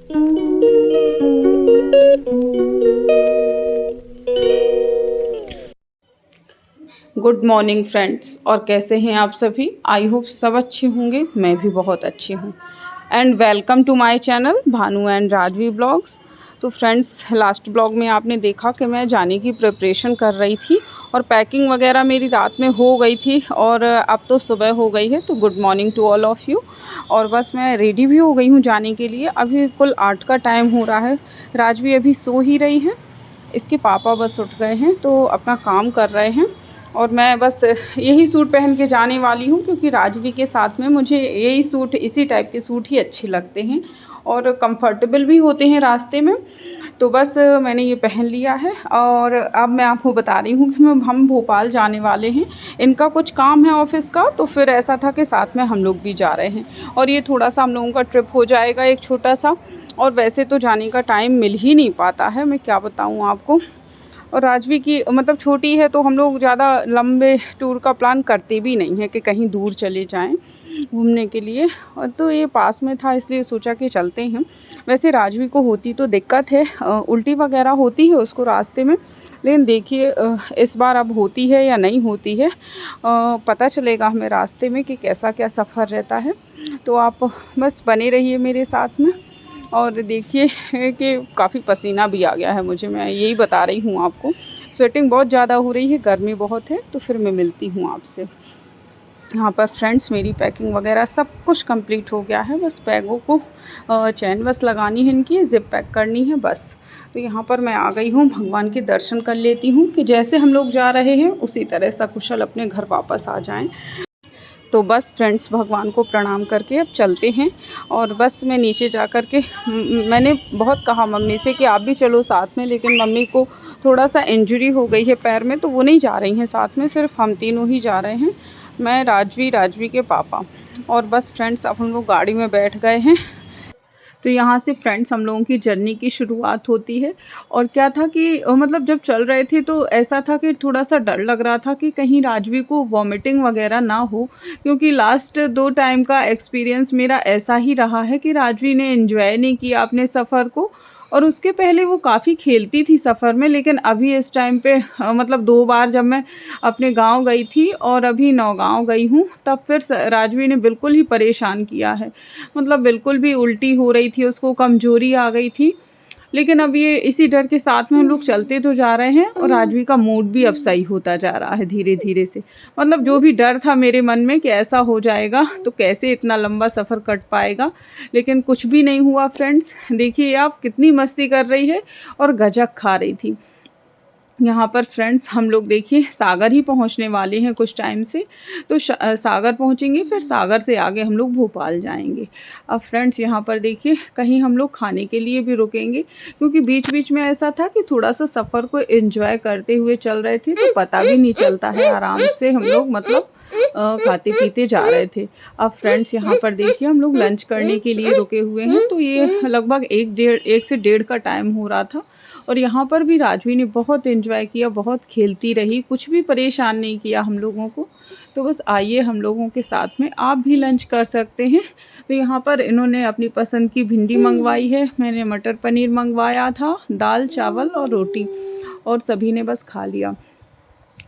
Good morning friends, और कैसे हैं आप सभी। आई होप सब अच्छे होंगे। मैं भी बहुत अच्छी हूँ। And welcome to my channel Bhanu and Rajvi blogs. तो फ्रेंड्स, लास्ट ब्लॉग में आपने देखा कि मैं जाने की प्रिपरेशन कर रही थी और पैकिंग वगैरह मेरी रात में हो गई थी और अब तो सुबह हो गई है। तो good morning to all of you. और बस मैं रेडी भी हो गई हूँ जाने के लिए। अभी कुल 8 का टाइम हो रहा है। राजवी अभी सो ही रही है। इसके पापा बस उठ गए हैं तो अपना काम कर रहे हैं और मैं बस यही सूट पहन के जाने वाली हूँ, क्योंकि राजवी के साथ में मुझे यही सूट, इसी टाइप के सूट ही अच्छे लगते हैं और कंफर्टेबल भी होते हैं रास्ते में। तो बस मैंने ये पहन लिया है और अब मैं आपको बता रही हूँ कि हम भोपाल जाने वाले हैं। इनका कुछ काम है ऑफ़िस का, तो फिर ऐसा था कि साथ में हम लोग भी जा रहे हैं और ये थोड़ा सा हम लोगों का ट्रिप हो जाएगा, एक छोटा सा। और वैसे तो जाने का टाइम मिल ही नहीं पाता है, मैं क्या बताऊँ आपको। और राजवी की मतलब छोटी है तो हम लोग ज़्यादा लंबे टूर का प्लान करते भी नहीं हैं कि कहीं दूर चले जाएं घूमने के लिए। और तो ये पास में था इसलिए सोचा कि चलते हैं। वैसे राजवी को होती तो दिक्कत है, उल्टी वगैरह होती है उसको रास्ते में, लेकिन देखिए इस बार अब होती है या नहीं होती है, पता चलेगा हमें रास्ते में कि कैसा क्या सफ़र रहता है। तो आप बस बने रहिए मेरे साथ में। और देखिए कि काफ़ी पसीना भी आ गया है मुझे, मैं यही बता रही हूँ आपको। स्वेटिंग बहुत ज़्यादा हो रही है, गर्मी बहुत है। तो फिर मैं मिलती हूँ आपसे। यहाँ पर फ्रेंड्स मेरी पैकिंग वगैरह सब कुछ कंप्लीट हो गया है। बस बैगों को चैन बस लगानी है, इनकी ज़िप पैक करनी है बस। तो यहाँ पर मैं आ गई हूँ, भगवान के दर्शन कर लेती हूँ कि जैसे हम लोग जा रहे हैं उसी तरह सकुशल अपने घर वापस आ जाएँ। तो बस फ्रेंड्स, भगवान को प्रणाम करके अब चलते हैं। और बस मैं नीचे जा कर के मैंने बहुत कहा मम्मी से कि आप भी चलो साथ में, लेकिन मम्मी को थोड़ा सा इंजरी हो गई है पैर में, तो वो नहीं जा रही हैं साथ में, सिर्फ हम तीनों ही जा रहे हैं, मैं, राजवी के पापा। और बस फ्रेंड्स, अब हम लोग गाड़ी में बैठ गए हैं। तो यहाँ से फ्रेंड्स हम लोगों की जर्नी की शुरुआत होती है। और क्या था कि मतलब जब चल रहे थे तो ऐसा था कि थोड़ा सा डर लग रहा था कि कहीं राजवी को वॉमिटिंग वगैरह ना हो, क्योंकि लास्ट 2 टाइम का एक्सपीरियंस मेरा ऐसा ही रहा है कि राजवी ने एंजॉय नहीं किया अपने सफ़र को। और उसके पहले वो काफ़ी खेलती थी सफ़र में, लेकिन अभी इस टाइम पे मतलब 2 बार जब मैं अपने गांव गई थी और अभी नौगांव गई हूँ, तब फिर राजवी ने बिल्कुल ही परेशान किया है। मतलब बिल्कुल भी उल्टी हो रही थी, उसको कमज़ोरी आ गई थी। लेकिन अब ये इसी डर के साथ में हम लोग चलते तो जा रहे हैं और राजवी का मूड भी अब सही होता जा रहा है धीरे धीरे से। मतलब जो भी डर था मेरे मन में कि ऐसा हो जाएगा तो कैसे इतना लंबा सफ़र कट पाएगा, लेकिन कुछ भी नहीं हुआ फ्रेंड्स। देखिए आप, कितनी मस्ती कर रही है और गजक खा रही थी। यहाँ पर फ्रेंड्स हम लोग देखिए सागर ही पहुँचने वाले हैं कुछ टाइम से। तो सागर पहुँचेंगे, फिर सागर से आगे हम लोग भोपाल जाएंगे। अब फ्रेंड्स यहाँ पर देखिए कहीं हम लोग खाने के लिए भी रुकेंगे, क्योंकि बीच बीच में ऐसा था कि थोड़ा सा सफ़र को एंजॉय करते हुए चल रहे थे, तो पता भी नहीं चलता है, आराम से हम लोग मतलब खाते पीते जा रहे थे। अब फ्रेंड्स यहाँ पर देखिए हम लोग लंच करने के लिए रुके हुए हैं। तो ये लगभग 1 से 1:30 का टाइम हो रहा था। और यहाँ पर भी राजवी ने बहुत एंजॉय किया, बहुत खेलती रही, कुछ भी परेशान नहीं किया हम लोगों को। तो बस आइए हम लोगों के साथ में आप भी लंच कर सकते हैं। तो यहाँ पर इन्होंने अपनी पसंद की भिंडी मंगवाई है, मैंने मटर पनीर मंगवाया था, दाल चावल और रोटी, और सभी ने बस खा लिया।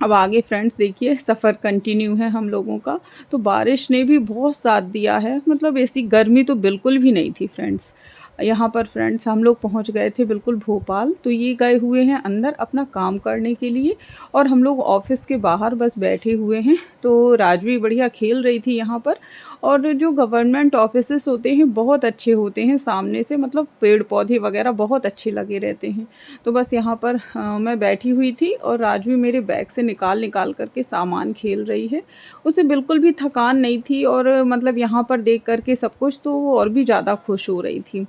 अब आगे फ्रेंड्स देखिए सफ़र कंटिन्यू है हम लोगों का। तो बारिश ने भी बहुत साथ दिया है, मतलब ऐसी गर्मी तो बिल्कुल भी नहीं थी फ्रेंड्स। यहाँ पर फ्रेंड्स हम लोग पहुँच गए थे बिल्कुल भोपाल। तो ये गए हुए हैं अंदर अपना काम करने के लिए और हम लोग ऑफिस के बाहर बस बैठे हुए हैं। तो राजवी बढ़िया खेल रही थी यहाँ पर। और जो गवर्नमेंट ऑफिसेस होते हैं बहुत अच्छे होते हैं सामने से, मतलब पेड़ पौधे वगैरह बहुत अच्छे लगे रहते हैं। तो बस यहाँ पर मैं बैठी हुई थी और राजवी मेरे बैग से निकाल निकाल करके सामान खेल रही है। उसे बिल्कुल भी थकान नहीं थी और मतलब यहाँ पर देख करके सब कुछ, तो वो और भी ज़्यादा खुश हो रही थी,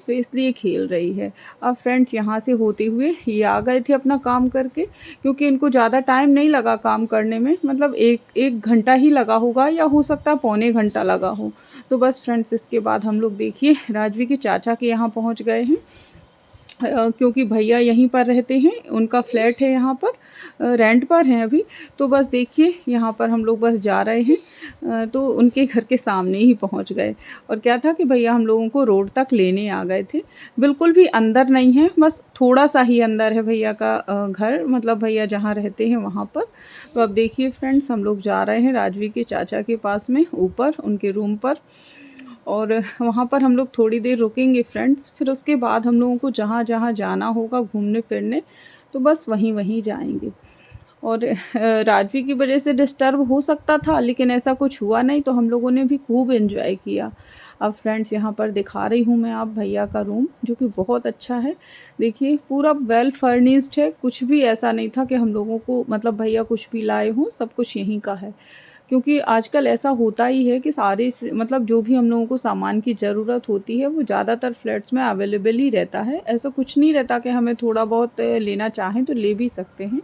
तो इसलिए खेल रही है। अब फ्रेंड्स यहाँ से होते हुए ये आ गए थे अपना काम करके, क्योंकि इनको ज़्यादा टाइम नहीं लगा काम करने में, मतलब एक घंटा ही लगा होगा या हो सकता है पौने घंटा लगा हो। तो बस फ्रेंड्स इसके बाद हम लोग देखिए राजवी के चाचा के यहाँ पहुँच गए हैं। क्योंकि भैया यहीं पर रहते हैं, उनका फ्लैट है यहाँ पर, रेंट पर हैं अभी। तो बस देखिए यहाँ पर हम लोग बस जा रहे हैं, तो उनके घर के सामने ही पहुँच गए। और क्या था कि भैया हम लोगों को रोड तक लेने आ गए थे, बिल्कुल भी अंदर नहीं है, बस थोड़ा सा ही अंदर है भैया का घर, मतलब भैया जहाँ रहते हैं वहाँ पर। तो अब देखिए फ्रेंड्स, हम लोग जा रहे हैं राजवी के चाचा के पास में, ऊपर उनके रूम पर। और वहाँ पर हम लोग थोड़ी देर रुकेंगे फ्रेंड्स, फिर उसके बाद हम लोगों को जहाँ जहाँ जाना होगा घूमने फिरने, तो बस वहीं वहीं जाएंगे। और राजवी की वजह से डिस्टर्ब हो सकता था, लेकिन ऐसा कुछ हुआ नहीं, तो हम लोगों ने भी खूब एंजॉय किया। अब फ्रेंड्स यहाँ पर दिखा रही हूँ मैं आप भैया का रूम, जो कि बहुत अच्छा है। देखिए पूरा वेल फर्निश्ड है, कुछ भी ऐसा नहीं था कि हम लोगों को मतलब भैया कुछ भी लाए हों, सब कुछ यहीं का है। क्योंकि आजकल ऐसा होता ही है कि सारे मतलब जो भी हम लोगों को सामान की ज़रूरत होती है वो ज़्यादातर फ्लैट्स में अवेलेबल ही रहता है। ऐसा कुछ नहीं रहता कि हमें थोड़ा बहुत लेना चाहें तो ले भी सकते हैं।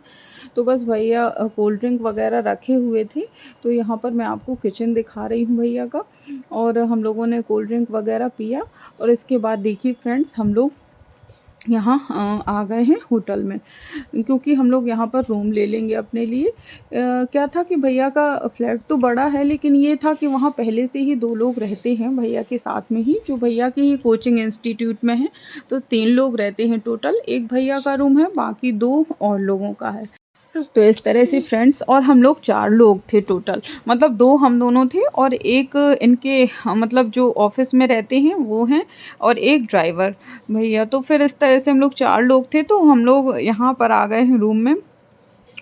तो बस भैया कोल्ड ड्रिंक वगैरह रखे हुए थे, तो यहाँ पर मैं आपको किचन दिखा रही हूँ भैया का। और हम लोगों ने कोल्ड ड्रिंक वगैरह पिया, और इसके बाद देखिए फ्रेंड्स, हम लोग यहाँ आ गए हैं होटल में, क्योंकि हम लोग यहाँ पर रूम ले लेंगे अपने लिए। क्या था कि भैया का फ्लैट तो बड़ा है, लेकिन ये था कि वहाँ पहले से ही 2 लोग रहते हैं भैया के साथ में ही, जो भैया के ही कोचिंग इंस्टीट्यूट में हैं। तो 3 लोग रहते हैं टोटल, एक भैया का रूम है, बाकी 2 और लोगों का है। तो इस तरह से फ्रेंड्स, और हम लोग 4 लोग थे टोटल, मतलब 2 हम दोनों थे और एक इनके मतलब जो ऑफिस में रहते हैं वो हैं, और एक ड्राइवर भैया। तो फिर इस तरह से हम लोग 4 लोग थे। तो हम लोग यहाँ पर आ गए हैं रूम में,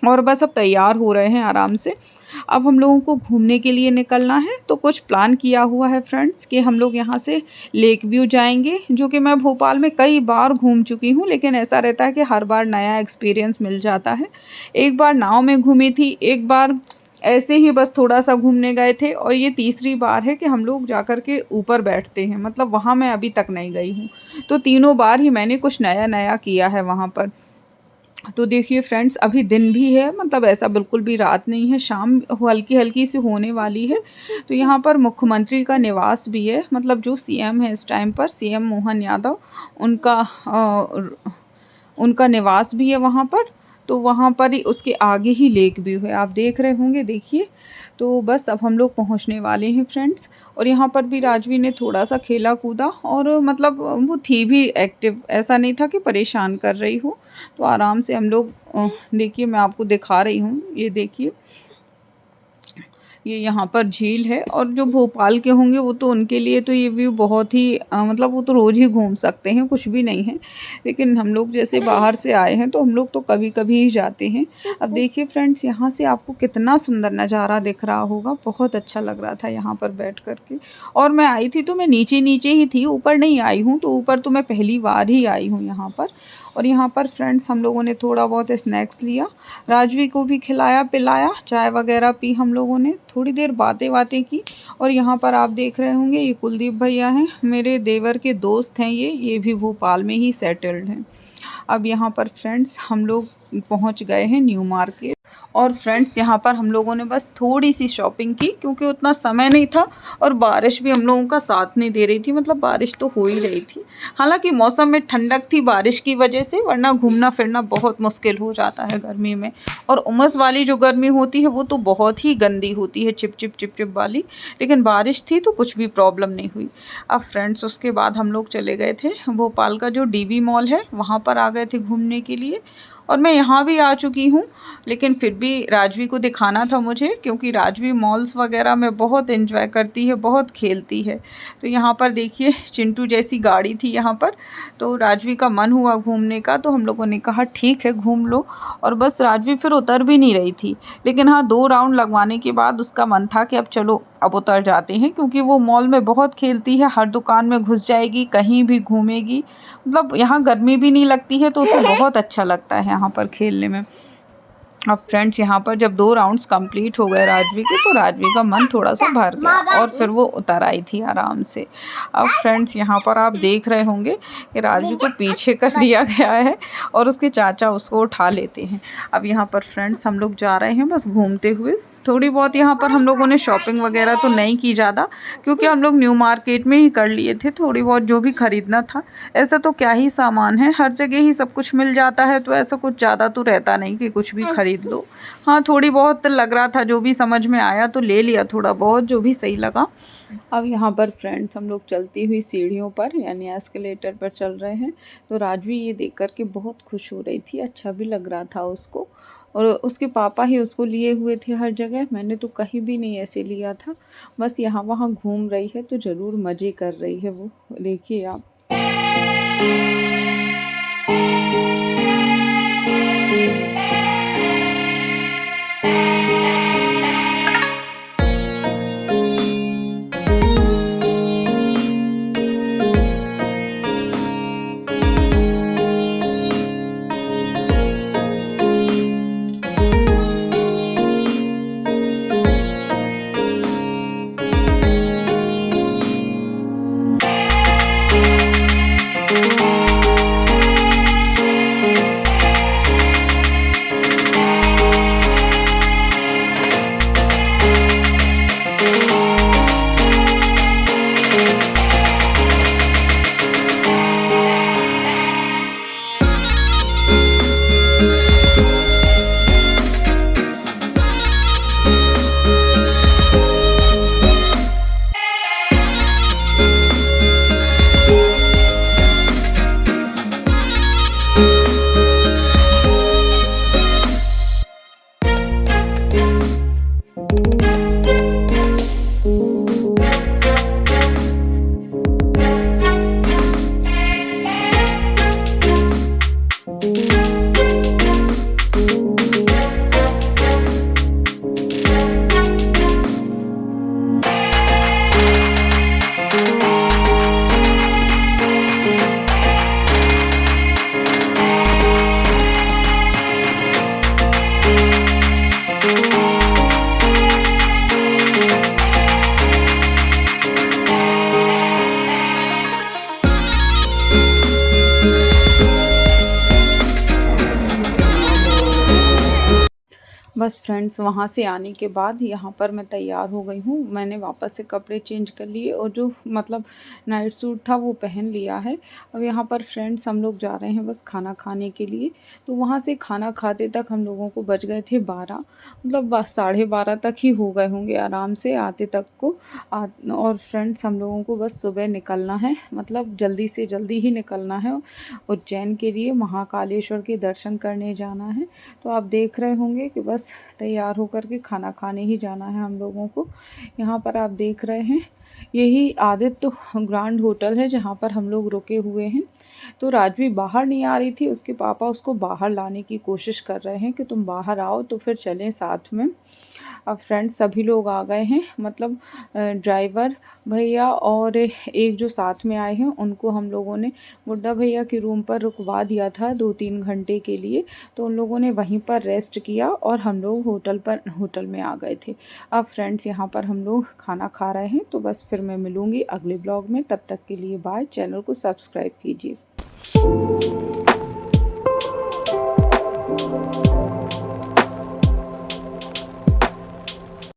और बस अब तैयार हो रहे हैं आराम से। अब हम लोगों को घूमने के लिए निकलना है, तो कुछ प्लान किया हुआ है फ्रेंड्स कि हम लोग यहाँ से लेक व्यू जाएंगे, जो कि मैं भोपाल में कई बार घूम चुकी हूँ, लेकिन ऐसा रहता है कि हर बार नया एक्सपीरियंस मिल जाता है। एक बार नाव में घूमी थी, एक बार ऐसे ही बस थोड़ा सा घूमने गए थे, और ये तीसरी बार है कि हम लोग जा कर के ऊपर बैठते हैं, मतलब वहाँ मैं अभी तक नहीं गई हूँ। तो तीनों बार ही मैंने कुछ नया नया किया है वहाँ पर। तो देखिए फ्रेंड्स, अभी दिन भी है, मतलब ऐसा बिल्कुल भी रात नहीं है, शाम हल्की हल्की सी होने वाली है। तो यहाँ पर मुख्यमंत्री का निवास भी है, मतलब जो सीएम है इस टाइम पर, सीएम मोहन यादव, उनका उनका निवास भी है वहाँ पर। तो वहाँ पर ही उसके आगे ही लेक व्यू है, आप देख रहे होंगे, देखिए। तो बस अब हम लोग पहुँचने वाले हैं फ्रेंड्स। और यहाँ पर भी राजवी ने थोड़ा सा खेला कूदा, और मतलब वो थी भी एक्टिव, ऐसा नहीं था कि परेशान कर रही हो। तो आराम से हम लोग देखिए, मैं आपको दिखा रही हूँ, ये देखिए, ये यहाँ पर झील है। और जो भोपाल के होंगे वो तो उनके लिए तो ये व्यू बहुत ही मतलब वो तो रोज़ ही घूम सकते हैं, कुछ भी नहीं है। लेकिन हम लोग जैसे बाहर से आए हैं, तो हम लोग तो कभी कभी ही जाते हैं। अब देखिए फ्रेंड्स, यहाँ से आपको कितना सुंदर नज़ारा दिख रहा होगा, बहुत अच्छा लग रहा था यहाँ पर बैठ कर के। और मैं आई थी तो मैं नीचे नीचे ही थी, ऊपर नहीं आई हूँ, तो ऊपर तो मैं पहली बार ही आई हूँ यहाँ पर। और यहाँ पर फ्रेंड्स, हम लोगों ने थोड़ा बहुत स्नैक्स लिया, राजवी को भी खिलाया पिलाया, चाय वगैरह पी, हम लोगों ने थोड़ी देर बातें बातें की। और यहाँ पर आप देख रहे होंगे, ये कुलदीप भैया हैं, मेरे देवर के दोस्त हैं, ये भी भोपाल में ही सेटल्ड हैं। अब यहाँ पर फ्रेंड्स, हम लोग पहुँच गए हैं न्यू मार्केट। और फ्रेंड्स, यहाँ पर हम लोगों ने बस थोड़ी सी शॉपिंग की, क्योंकि उतना समय नहीं था, और बारिश भी हम लोगों का साथ नहीं दे रही थी, मतलब बारिश तो हो ही रही थी। हालांकि मौसम में ठंडक थी बारिश की वजह से, वरना घूमना फिरना बहुत मुश्किल हो जाता है गर्मी में। और उमस वाली जो गर्मी होती है वो तो बहुत ही गंदी होती है, चिप चिप चिप चिप वाली। लेकिन बारिश थी तो कुछ भी प्रॉब्लम नहीं हुई। अब फ्रेंड्स, उसके बाद हम लोग चले गए थे भोपाल का जो डीवी मॉल है, वहाँ पर आ गए थे घूमने के लिए। और मैं यहाँ भी आ चुकी हूँ, लेकिन फिर भी राजवी को दिखाना था मुझे, क्योंकि राजवी मॉल्स वगैरह में बहुत एंजॉय करती है, बहुत खेलती है। तो यहाँ पर देखिए, चिंटू जैसी गाड़ी थी यहाँ पर, तो राजवी का मन हुआ घूमने का, तो हम लोगों ने कहा ठीक है घूम लो। और बस राजवी फिर उतर भी नहीं रही थी, लेकिन हाँ 2 राउंड लगवाने के बाद उसका मन था कि अब चलो अब उतर जाते हैं, क्योंकि वो मॉल में बहुत खेलती है, हर दुकान में घुस जाएगी, कहीं भी घूमेगी, मतलब यहाँ गर्मी भी नहीं लगती है, तो उसे बहुत अच्छा लगता है यहाँ पर खेलने में। अब फ्रेंड्स, यहाँ पर जब 2 राउंड्स कंप्लीट हो गए राजवी के, तो राजवी का मन थोड़ा सा भर गया, और फिर वो उतर आई थी आराम से। अब फ्रेंड्स, यहाँ पर आप देख रहे होंगे कि राजवी को पीछे कर दिया गया है, और उसके चाचा उसको उठा लेते हैं। अब यहाँ पर फ्रेंड्स, हम लोग जा रहे हैं बस घूमते हुए, थोड़ी बहुत यहाँ पर हम लोगों ने शॉपिंग वगैरह तो नहीं की ज़्यादा, क्योंकि हम लोग न्यू मार्केट में ही कर लिए थे थोड़ी बहुत जो भी ख़रीदना था। ऐसा तो क्या ही सामान है, हर जगह ही सब कुछ मिल जाता है, तो ऐसा कुछ ज़्यादा तो रहता नहीं कि कुछ भी ख़रीद लो। हाँ, थोड़ी बहुत लग रहा था, जो भी समझ में आया तो ले लिया, थोड़ा बहुत जो भी सही लगा। अब यहाँ पर फ्रेंड्स हम लोग चलती हुई सीढ़ियों पर यानी एस्केलेटर पर चल रहे हैं। तो राजवी ये देख कर के बहुत खुश हो रही थी, अच्छा भी लग रहा था उसको। और उसके पापा ही उसको लिए हुए थे हर जगह, मैंने तो कहीं भी नहीं ऐसे लिया था। बस यहाँ वहाँ घूम रही है तो ज़रूर मज़े कर रही है वो, देखिए आप। बस फ्रेंड्स वहाँ से आने के बाद यहाँ पर मैं तैयार हो गई हूँ। मैंने वापस से कपड़े चेंज कर लिए और जो मतलब नाइट सूट था वो पहन लिया है। अब यहाँ पर फ्रेंड्स हम लोग जा रहे हैं बस खाना खाने के लिए। तो वहाँ से खाना खाते तक हम लोगों को बज गए थे 12, मतलब 12:30 तक ही हो गए होंगे आराम से आते तक को। और फ्रेंड्स हम लोगों को बस सुबह निकलना है, मतलब जल्दी से जल्दी ही निकलना है उज्जैन के लिए, महाकालेश्वर के दर्शन करने जाना है। तो आप देख रहे होंगे कि बस तैयार होकर के खाना खाने ही जाना है हम लोगों को। यहाँ पर आप देख रहे हैं यही आदित्य ग्रैंड होटल है जहाँ पर हम लोग रुके हुए हैं। तो राजवी बाहर नहीं आ रही थी, उसके पापा उसको बाहर लाने की कोशिश कर रहे हैं कि तुम बाहर आओ तो फिर चलें साथ में। अब फ्रेंड्स सभी लोग आ गए हैं, मतलब ड्राइवर भैया और एक जो साथ में आए हैं उनको हम लोगों ने बुड्ढा भैया के रूम पर रुकवा दिया था 2-3 घंटे के लिए। तो उन लोगों ने वहीं पर रेस्ट किया और हम लोग होटल में आ गए थे। अब फ्रेंड्स यहाँ पर हम लोग खाना खा रहे हैं। तो बस फिर मैं मिलूँगी अगले ब्लॉग में, तब तक के लिए बाय। चैनल को सब्सक्राइब कीजिए।